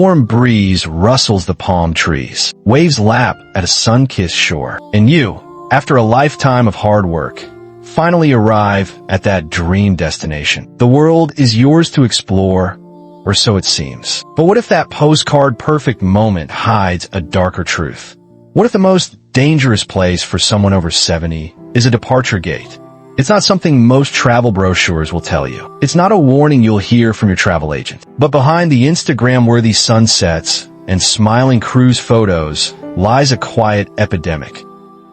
warm breeze rustles the palm trees. Waves lap at a sun-kissed shore. And you, after a lifetime of hard work, finally arrive at that dream destination. The world is yours to explore, or so it seems. But what if that postcard-perfect moment hides a darker truth? What if the most dangerous place for someone over 70 is a departure gate? It's not something most travel brochures will tell you. It's not a warning you'll hear from your travel agent. But behind the Instagram-worthy sunsets and smiling cruise photos lies a quiet epidemic,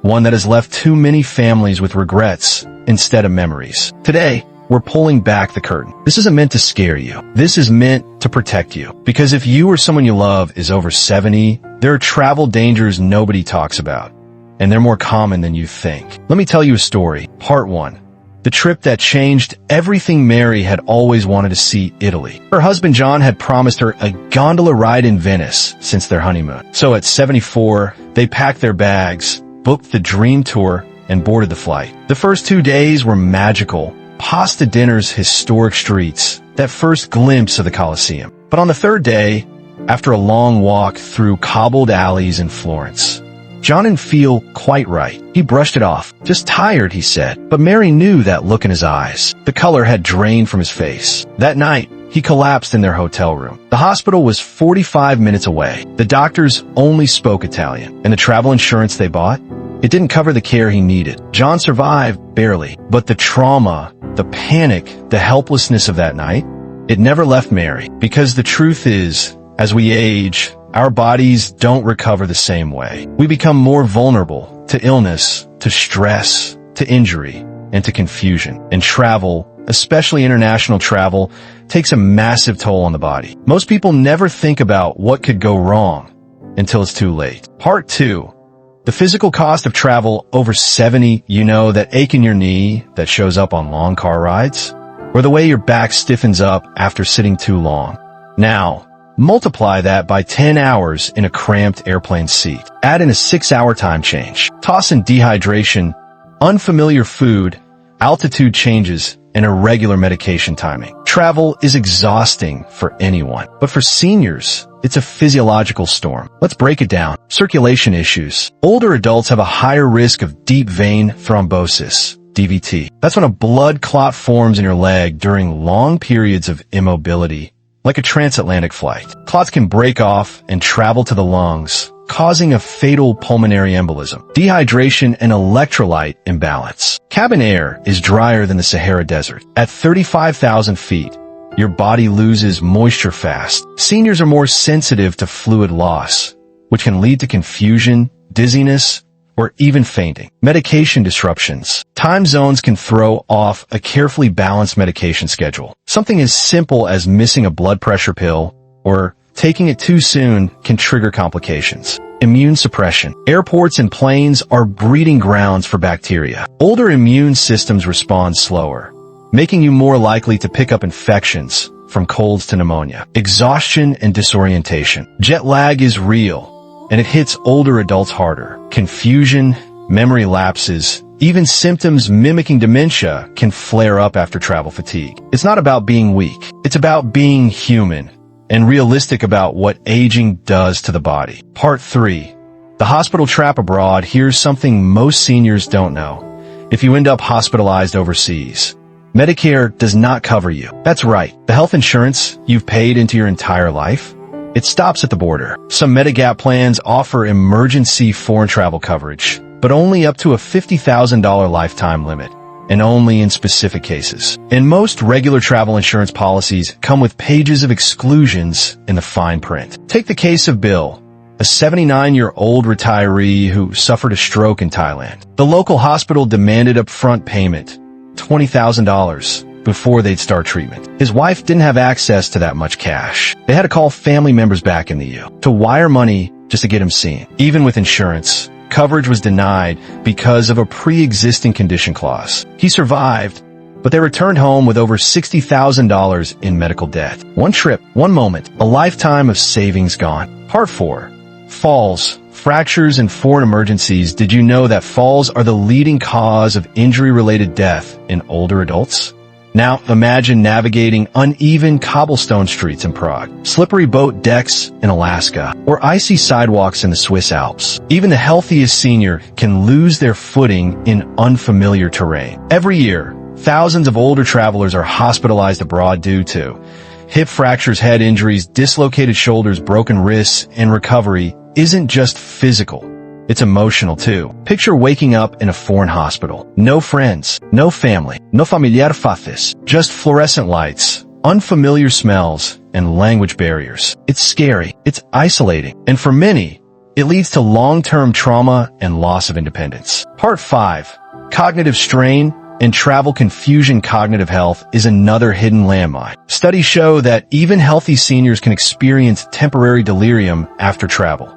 one that has left too many families with regrets instead of memories. Today, we're pulling back the curtain. This isn't meant to scare you. This is meant to protect you. Because if you or someone you love is over 70, there are travel dangers nobody talks about, and they're more common than you think. Let me tell you a story. Part 1. The trip that changed everything. Mary had always wanted to see Italy. Her husband John had promised her a gondola ride in Venice since their honeymoon. So at 74, they packed their bags, booked the dream tour, and boarded the flight. The first 2 days were magical. Pasta dinners, historic streets, that first glimpse of the Colosseum. But on the third day, after a long walk through cobbled alleys in Florence, John didn't feel quite right. He brushed it off. Just tired, he said. But Mary knew that look in his eyes. The color had drained from his face. That night, he collapsed in their hotel room. The hospital was 45 minutes away. The doctors only spoke Italian, and the travel insurance they bought, it didn't cover the care he needed. John survived, barely. But the trauma, the panic, the helplessness of that night, it never left Mary. Because the truth is, as we age, our bodies don't recover the same way. We become more vulnerable to illness, to stress, to injury, and to confusion. And travel, especially international travel, takes a massive toll on the body. Most people never think about what could go wrong until it's too late. Part 2. The physical cost of travel over 70, you know, that ache in your knee that shows up on long car rides, or the way your back stiffens up after sitting too long. Now, multiply that by 10 hours in a cramped airplane seat. Add in a 6-hour time change. Toss in dehydration, unfamiliar food, altitude changes, and irregular medication timing. Travel is exhausting for anyone, but for seniors, it's a physiological storm. Let's break it down. Circulation issues. Older adults have a higher risk of deep vein thrombosis, DVT. That's when a blood clot forms in your leg during long periods of immobility, like a transatlantic flight. Clots can break off and travel to the lungs, causing a fatal pulmonary embolism. Dehydration and electrolyte imbalance. Cabin air is drier than the Sahara Desert. At 35,000 feet, your body loses moisture fast. Seniors are more sensitive to fluid loss, which can lead to confusion, dizziness, or even fainting. Medication disruptions. Time zones can throw off a carefully balanced medication schedule. Something as simple as missing a blood pressure pill or taking it too soon can trigger complications. Immune suppression. Airports and planes are breeding grounds for bacteria. Older immune systems respond slower, making you more likely to pick up infections from colds to pneumonia. Exhaustion and disorientation. Jet lag is real, and it hits older adults harder. Confusion, memory lapses, even symptoms mimicking dementia can flare up after travel fatigue. It's not about being weak. It's about being human and realistic about what aging does to the body. Part 3. The hospital trap abroad. Here's something most seniors don't know. If you end up hospitalized overseas, Medicare does not cover you. That's right. The health insurance you've paid into your entire life, it stops at the border. Some Medigap plans offer emergency foreign travel coverage, but only up to a $50,000 lifetime limit, and only in specific cases. And most regular travel insurance policies come with pages of exclusions in the fine print. Take the case of Bill, a 79-year-old retiree who suffered a stroke in Thailand. The local hospital demanded upfront payment, $20,000, before they'd start treatment. His wife didn't have access to that much cash. They had to call family members back in the U to wire money just to get him seen. Even with insurance, coverage was denied because of a pre-existing condition clause. He survived, but they returned home with over $60,000 in medical debt. One trip, one moment, a lifetime of savings gone. Part 4. Falls, fractures, and foreign emergencies. Did you know that falls are the leading cause of injury-related death in older adults? Now imagine navigating uneven cobblestone streets in Prague, slippery boat decks in Alaska, or icy sidewalks in the Swiss Alps. Even the healthiest senior can lose their footing in unfamiliar terrain. Every year, thousands of older travelers are hospitalized abroad due to hip fractures, head injuries, dislocated shoulders, broken wrists, and recovery isn't just physical. It's emotional too. Picture waking up in a foreign hospital. No friends, no family, no familiar faces, just fluorescent lights, unfamiliar smells, and language barriers. It's scary. It's isolating. And for many, it leads to long-term trauma and loss of independence. Part 5. Cognitive strain and travel confusion. Cognitive health is another hidden landmine. Studies show that even healthy seniors can experience temporary delirium after travel,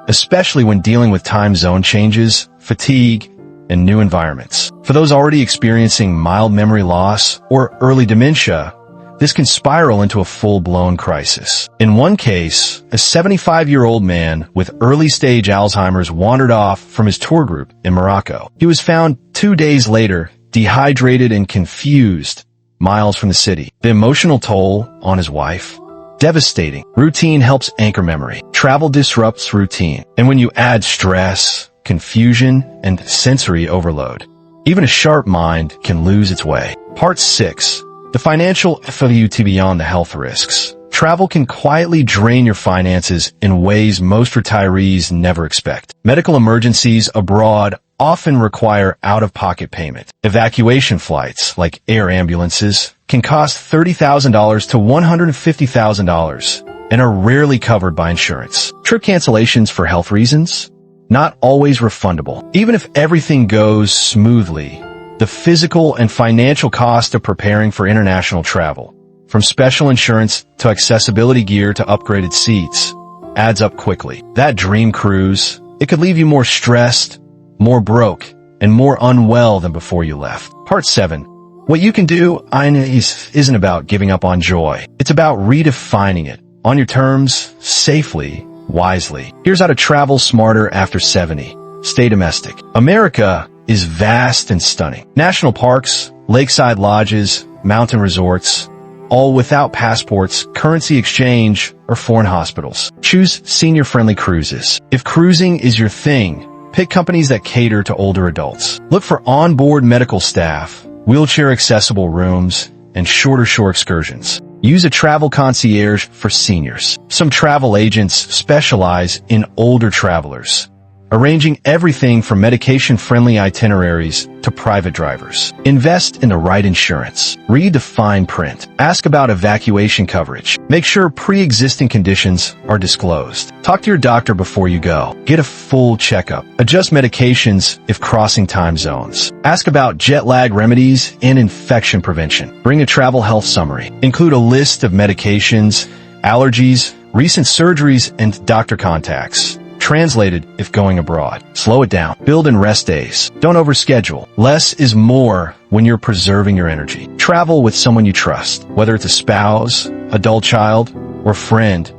especially when dealing with time zone changes, fatigue, and new environments. For those already experiencing mild memory loss or early dementia, this can spiral into a full-blown crisis. In one case, a 75-year-old man with early-stage Alzheimer's wandered off from his tour group in Morocco. He was found 2 days later, dehydrated and confused, miles from the city. The emotional toll on his wife, devastating. Routine helps anchor memory. Travel disrupts routine. And when you add stress, confusion, and sensory overload, even a sharp mind can lose its way. Part 6. The financial effect beyond the health risks. Travel can quietly drain your finances in ways most retirees never expect. Medical emergencies abroad often require out-of-pocket payment. Evacuation flights, like air ambulances, can cost $30,000 to $150,000 and are rarely covered by insurance. Trip cancellations for health reasons? Not always refundable. Even if everything goes smoothly, the physical and financial cost of preparing for international travel, from special insurance to accessibility gear to upgraded seats, adds up quickly. That dream cruise, it could leave you more stressed, more broke, and more unwell than before you left. Part 7. What you can do isn't about giving up on joy. It's about redefining it on your terms, safely, wisely. Here's how to travel smarter after 70. Stay domestic. America is vast and stunning. National parks, lakeside lodges, mountain resorts, all without passports, currency exchange, or foreign hospitals. Choose senior-friendly cruises. If cruising is your thing, pick companies that cater to older adults. Look for onboard medical staff, wheelchair-accessible rooms, and shorter shore excursions. Use a travel concierge for seniors. Some travel agents specialize in older travelers, arranging everything from medication-friendly itineraries to private drivers. Invest in the right insurance. Read the fine print. Ask about evacuation coverage. Make sure pre-existing conditions are disclosed. Talk to your doctor before you go. Get a full checkup. Adjust medications if crossing time zones. Ask about jet lag remedies and infection prevention. Bring a travel health summary. Include a list of medications, allergies, recent surgeries, and doctor contacts. Translated if going abroad. Slow it down. Build in rest days. Don't overschedule. Less is more when you're preserving your energy. Travel with someone you trust, whether it's a spouse, adult child, or friend.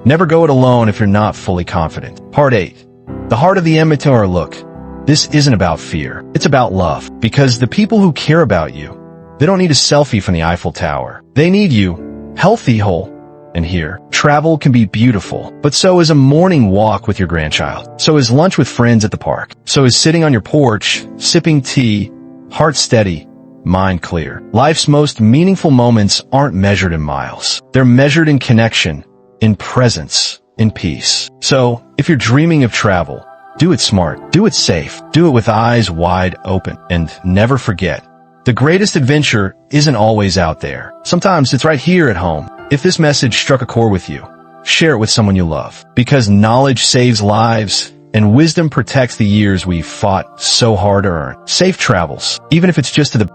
Never go it alone if you're not fully confident. Part 8. The heart of the inventory. Look, this isn't about fear. It's about love. Because the people who care about you, they don't need a selfie from the Eiffel Tower. They need you healthy, whole, and here. Travel can be beautiful, but so is a morning walk with your grandchild. So is lunch with friends at the park. So is sitting on your porch, sipping tea, heart steady, mind clear. Life's most meaningful moments aren't measured in miles. They're measured in connection, in presence, in peace. So, if you're dreaming of travel, do it smart, do it safe, do it with eyes wide open, and never forget, the greatest adventure isn't always out there. Sometimes it's right here at home. If this message struck a chord with you, share it with someone you love. Because knowledge saves lives, and wisdom protects the years we fought so hard to earn. Safe travels, even if it's just to the